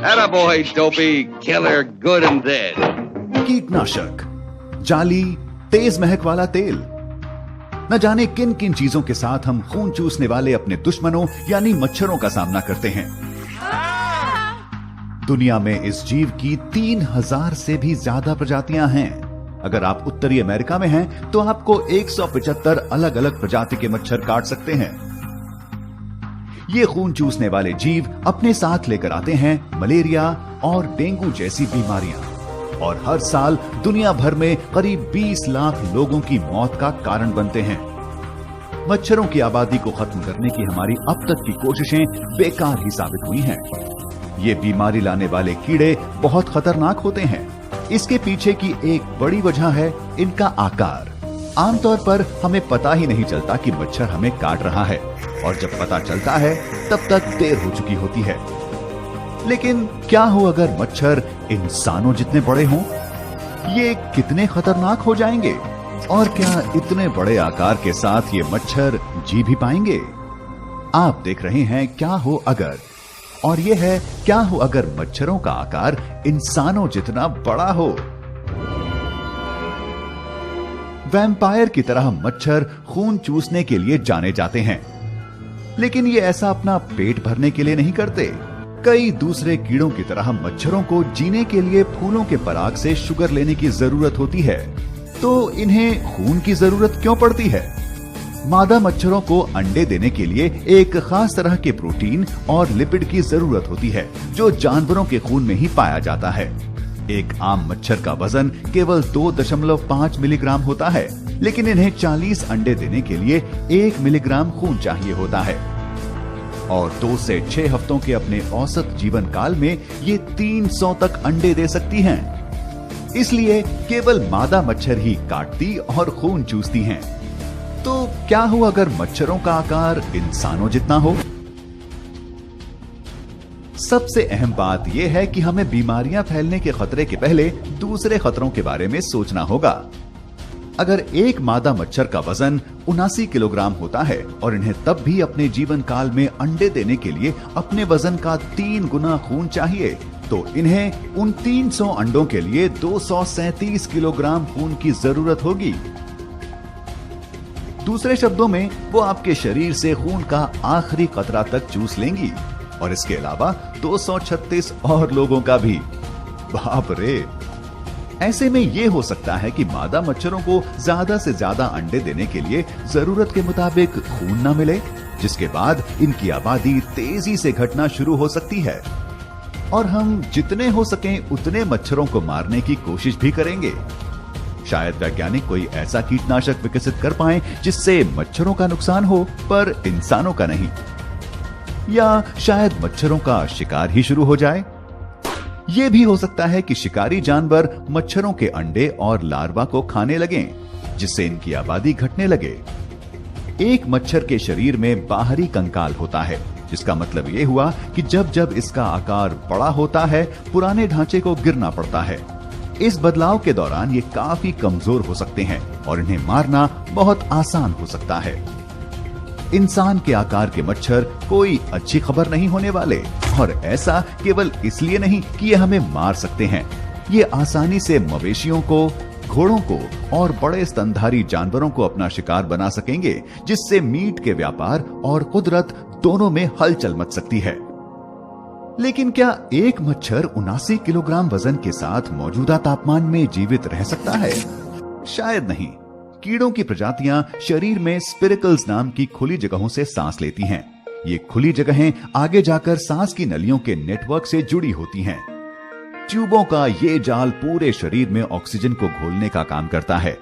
Attaboy, Dopey. Killer, good and dead. कीटनाशक, जाली, तेज महक वाला तेल, न जाने किन किन चीजों के साथ हम खून चूसने वाले अपने दुश्मनों यानी मच्छरों का सामना करते हैं। दुनिया में इस जीव की 3000 से भी ज्यादा प्रजातियां हैं। अगर आप उत्तरी अमेरिका में हैं, तो आपको 175 अलग अलग प्रजाति के मच्छर काट सकते हैं। ये खून चूसने वाले जीव अपने साथ लेकर आते हैं मलेरिया और डेंगू जैसी बीमारियां, और हर साल दुनिया भर में करीब 20 लाख लोगों की मौत का कारण बनते हैं। मच्छरों की आबादी को खत्म करने की हमारी अब तक की कोशिशें बेकार ही साबित हुई हैं। ये बीमारी लाने वाले कीड़े बहुत खतरनाक होते हैं। इसके पीछे की एक बड़ी वजह है इनका आकार। आमतौर पर हमें पता ही नहीं चलता कि मच्छर हमें काट रहा है, और जब पता चलता है तब तक देर हो चुकी होती है। लेकिन क्या हो अगर मच्छर इंसानों जितने बड़े हों? ये कितने खतरनाक हो जाएंगे, और क्या इतने बड़े आकार के साथ ये मच्छर जी भी पाएंगे? आप देख रहे हैं क्या हो अगर, और ये है क्या हो अगर मच्छरों का आकार इंसानों जितना बड़ा हो। वैम्पायर की तरह मच्छर खून चूसने के लिए जाने जाते हैं, लेकिन ये ऐसा अपना पेट भरने के लिए नहीं करते। कई दूसरे कीड़ों की तरह मच्छरों को जीने के लिए फूलों के पराग से शुगर लेने की जरूरत होती है। तो इन्हें खून की जरूरत क्यों पड़ती है? मादा मच्छरों को अंडे देने के लिए एक खास तरह के प्रोटीन और लिपिड की जरूरत होती है, जो जानवरों के खून में ही पाया जाता है। एक आम मच्छर का वजन केवल 2.5 मिलीग्राम होता है, लेकिन इन्हें 40 अंडे देने के लिए 1 मिलीग्राम खून चाहिए होता है। और 2 से 6 हफ्तों के अपने औसत जीवन काल में ये 300 तक अंडे दे सकती हैं। इसलिए केवल मादा मच्छर ही काटती और खून चूसती हैं। तो क्या हो अगर मच्छरों का आकार इंसानों जितना हो? सबसे अहम बात यह है कि हमें बीमारियां फैलने के खतरे के पहले दूसरे खतरों के बारे में सोचना होगा। अगर एक मादा मच्छर का वजन 79 किलोग्राम होता है और इन्हें तब भी अपने जीवन काल में अंडे देने के लिए अपने वजन का 3 गुना खून चाहिए, तो इन्हें उन 300 अंडों के लिए 237 किलोग्राम खून की जरूरत होगी। दूसरे शब्दों में, वो आपके शरीर से खून का आखिरी कतरा तक चूस लेंगी, और इसके अलावा 236 और लोगों का भी। बाप रे! ऐसे में यह हो सकता है कि मादा मच्छरों को ज्यादा से ज्यादा अंडे देने के लिए जरूरत के मुताबिक खून न मिले, जिसके बाद इनकी आबादी तेजी से घटना शुरू हो सकती है, और हम जितने हो सकें उतने मच्छरों को मारने की कोशिश भी करेंगे। शायद वैज्ञानिक कोई ऐसा कीटनाशक विकसित कर पाएं जिससे मच्छरों का नुकसान हो पर इंसानों का नहीं, या शायद मच्छरों का शिकार ही शुरू हो जाए। यह भी हो सकता है कि शिकारी जानवर मच्छरों के अंडे और लार्वा को खाने लगें, जिससे इनकी आबादी घटने लगे। एक मच्छर के शरीर में बाहरी कंकाल होता है, जिसका मतलब यह हुआ कि जब जब इसका आकार बड़ा होता है, पुराने ढांचे को गिरना पड़ता है। इस बदलाव के दौरान ये काफी कमजोर हो सकते हैं और इन्हें मारना बहुत आसान हो सकता है। इंसान के आकार के मच्छर कोई अच्छी खबर नहीं होने वाले, और ऐसा केवल इसलिए नहीं कि ये हमें मार सकते हैं। ये आसानी से मवेशियों को, घोड़ों को और बड़े स्तनधारी जानवरों को अपना शिकार बना सकेंगे, जिससे मीट के व्यापार और कुदरत दोनों में हलचल मच सकती है। लेकिन क्या एक मच्छर 79 किलोग्राम वजन के साथ मौजूदा तापमान में जीवित रह सकता है? शायद नहीं। कीड़ों की प्रजातियां शरीर में स्पिरिकल्स नाम की खुली जगहों से सांस लेती हैं। ये खुली जगहें आगे जाकर सांस की नलियों के नेटवर्क से जुड़ी होती हैं। ट्यूबों का ये जाल पूरे शरीर में ऑक्सीजन को घोलने का काम करता है।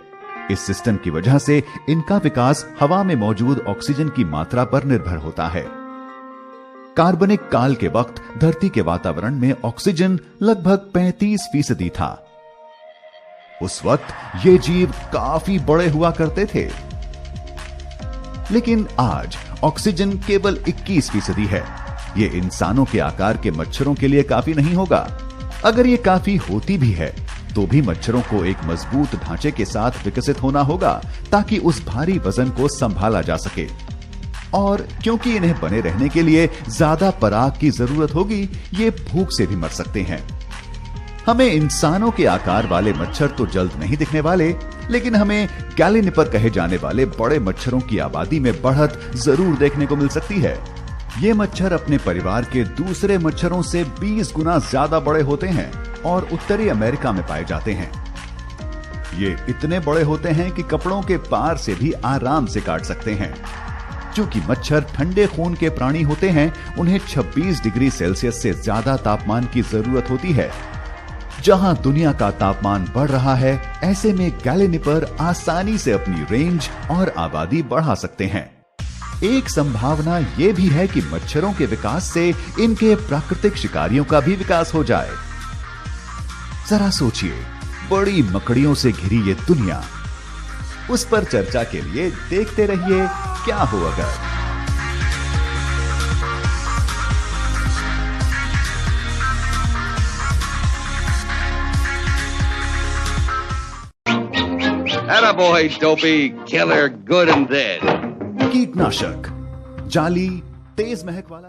इस सिस्टम की वजह से इनका विकास हवा में मौजूद ऑक्सीजन की मात्रा पर निर्भर होता है। कार्बनिक काल के वक्त धरती के वातावरण में ऑक्सीजन लगभग 35% था। उस वक्त ये जीव काफी बड़े हुआ करते थे, लेकिन आज ऑक्सीजन केवल 21% है। ये इंसानों के आकार के मच्छरों के लिए काफी नहीं होगा। अगर ये काफी होती भी है, तो भी मच्छरों को एक मजबूत ढांचे के साथ विकसित होना होगा, ताकि उस भारी वजन को संभाला जा सके। और क्योंकि इन्हें बने रहने के लिए ज्यादा पराग की जरूरत होगी, ये भूख से भी मर सकते हैं। हमें इंसानों के आकार वाले मच्छर तो जल्द नहीं दिखने वाले, लेकिन हमें गैलेनिपर कहे जाने वाले बड़े मच्छरों की आबादी में बढ़त जरूर देखने को मिल सकती है। ये मच्छर अपने परिवार के दूसरे मच्छरों से 20 गुना ज्यादा बड़े होते हैं और उत्तरी अमेरिका में पाए जाते हैं। ये इतने बड़े होते हैं कि कपड़ों के पार से भी आराम से काट सकते हैं। क्योंकि मच्छर ठंडे खून के प्राणी होते हैं, उन्हें 26 डिग्री सेल्सियस से ज्यादा तापमान की जरूरत होती है। जहां दुनिया का तापमान बढ़ रहा है, ऐसे में गैलेनिपर आसानी से अपनी रेंज और आबादी बढ़ा सकते हैं। एक संभावना यह भी है कि मच्छरों के विकास से इनके प्राकृतिक शिकारियों का भी विकास हो जाए। जरा सोचिए, बड़ी मकड़ियों से घिरी ये दुनिया। उस पर चर्चा के लिए देखते रहिए क्या हो अगर। Attaboy, Dopey. Killer, good and dead. कीटनाशक, जाली, तेज महक वाला